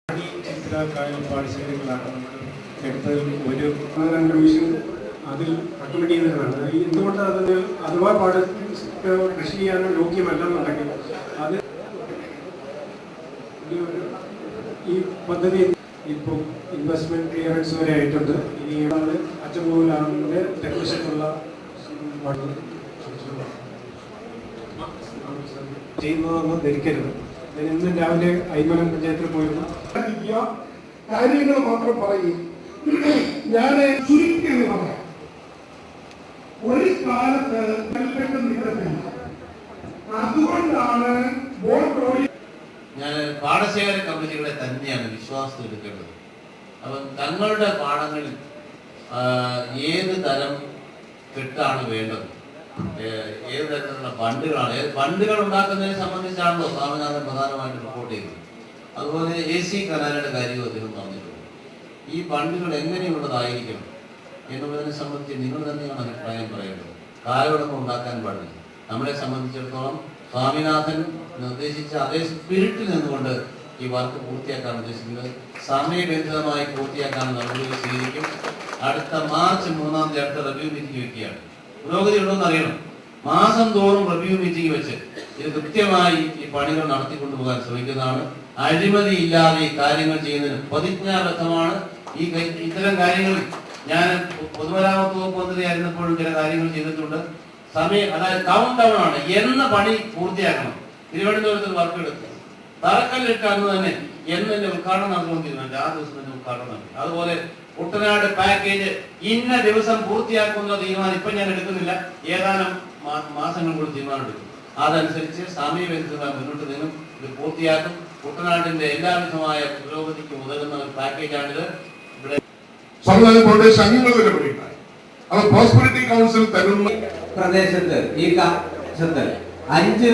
പാഠശാലകളാണ് നമ്മൾ എടുത്തതിൽ ഒരു കമ്മീഷൻ അതിൽ റെക്കമെൻഡ് ചെയ്തതാണ്. എന്തുകൊണ്ട് അതിന് അഥവാ കൃഷി ചെയ്യാനോ യോഗ്യമല്ലെന്നുണ്ടെങ്കിൽ അത് ഈ പദ്ധതി ഇപ്പോൾ ഇൻവെസ്റ്റ്മെന്റ് ക്ലിയറൻസ് വരെ ആയിട്ടുണ്ട്. ഇനി അച്ചൻകോവിലാറിന്റെ തെക്കുവശത്തുള്ള ചെയ്യുന്നതെന്ന് ധരിക്കരുത്. ഇന്ന് രാവിലെ അയ്മനം പഞ്ചായത്തിൽ പോയിരുന്നു. കാര്യങ്ങൾ മാത്രം പറയും. ഞാൻ ചുരുക്കി എന്ന് പറയാം. ഒരു കാലത്ത് അതുകൊണ്ടാണ് ഞാൻ പാടശേഖര കമ്പനികളെ തന്നെയാണ് വിശ്വാസം എടുക്കേണ്ടത്. അപ്പം തങ്ങളുടെ പാടങ്ങളിൽ ഏത് തരം കെട്ടാണ് വേണ്ടത്, ഏത് തരത്തിലുള്ള ഫണ്ടുകളാണ്, ഫണ്ടുകൾ ഉണ്ടാക്കുന്നതിനെ സംബന്ധിച്ചാണല്ലോ സ്വാമിനാഥൻ പ്രധാനമായിട്ട് റിപ്പോർട്ട് ചെയ്തത്. അതുപോലെ AC കനാലയുടെ കാര്യവും അദ്ദേഹം പറഞ്ഞിട്ടുണ്ട്. ഈ ഫണ്ടുകൾ എങ്ങനെയുള്ളതായിരിക്കണം എന്നുള്ളതിനെ സംബന്ധിച്ച് നിങ്ങൾ തന്നെയാണ് അഭിപ്രായം പറയേണ്ടത്. കാലഘട്ടം ഉണ്ടാക്കാൻ പാടില്ല. നമ്മളെ സംബന്ധിച്ചിടത്തോളം സ്വാമിനാഥൻ നിർദ്ദേശിച്ച അതേ സ്പിരിറ്റിൽ നിന്നുകൊണ്ട് ഈ വർക്ക് പൂർത്തിയാക്കാൻ ഉദ്ദേശിക്കുന്നത്. സമയബന്ധിതമായി പൂർത്തിയാക്കാൻ നടപടികൾ സ്വീകരിക്കും. അടുത്ത മാർച്ച് 3-ാം തീയതി അടുത്ത റിവ്യൂ മീറ്റിംഗ് വയ്ക്കുകയാണ്. പുരോഗതി ഉണ്ടോന്ന് അറിയണം. മാസം തോറും റിവ്യൂ മീറ്റിംഗ് വെച്ച് ഇത് കൃത്യമായി ഈ പണികൾ നടത്തിക്കൊണ്ടുപോകാൻ ശ്രമിക്കുന്നതാണ്. അഴിമതി ഇല്ലാതെ ഈ കാര്യങ്ങൾ ചെയ്യുന്നതിന് പ്രതിജ്ഞാബദ്ധമാണ്. ഇത്തരം കാര്യങ്ങളിൽ ഞാൻ പൊതുമരാമത്ത് വകുപ്പ് മന്ത്രിയായിരുന്നപ്പോഴും ചില കാര്യങ്ങൾ ചെയ്തിട്ടുണ്ട്. അതായത് കൗണ്ട് ഡൗൺ ആണ്. എന്ന പണി പൂർത്തിയാക്കണം. തിരുവനന്തപുരത്ത് വർക്ക് എടുക്കുക, തറക്കല്ലിട്ട് അന്ന് തന്നെ എന്നെ ഉദ്ഘാടനം നടത്തുമെന്ന് തീരുമാനിച്ചു. ആ ദിവസം തന്നെ ഉദ്ഘാടനം നടത്തി. അതുപോലെ കുട്ടനാട് പാക്കേജ് ഇന്ന ദിവസം പൂർത്തിയാക്കുന്ന തീരുമാനം ഇപ്പൊ ഞാൻ എടുക്കുന്നില്ല. ഏതാനും മാസങ്ങൾ കൂടി തീരുമാനം എടുക്കും. അതനുസരിച്ച് സമയബന്ധിതമായി മുന്നോട്ട് നിന്നും ഇത് പൂർത്തിയാക്കും. കുട്ടനാടിന്റെ എല്ലാവിധമായ പുരോഗതിക്ക് ഉതകുന്ന ഒരു പാക്കേജാണിത്. ഇവിടെ പ്രദേശത്ത് ഈ 5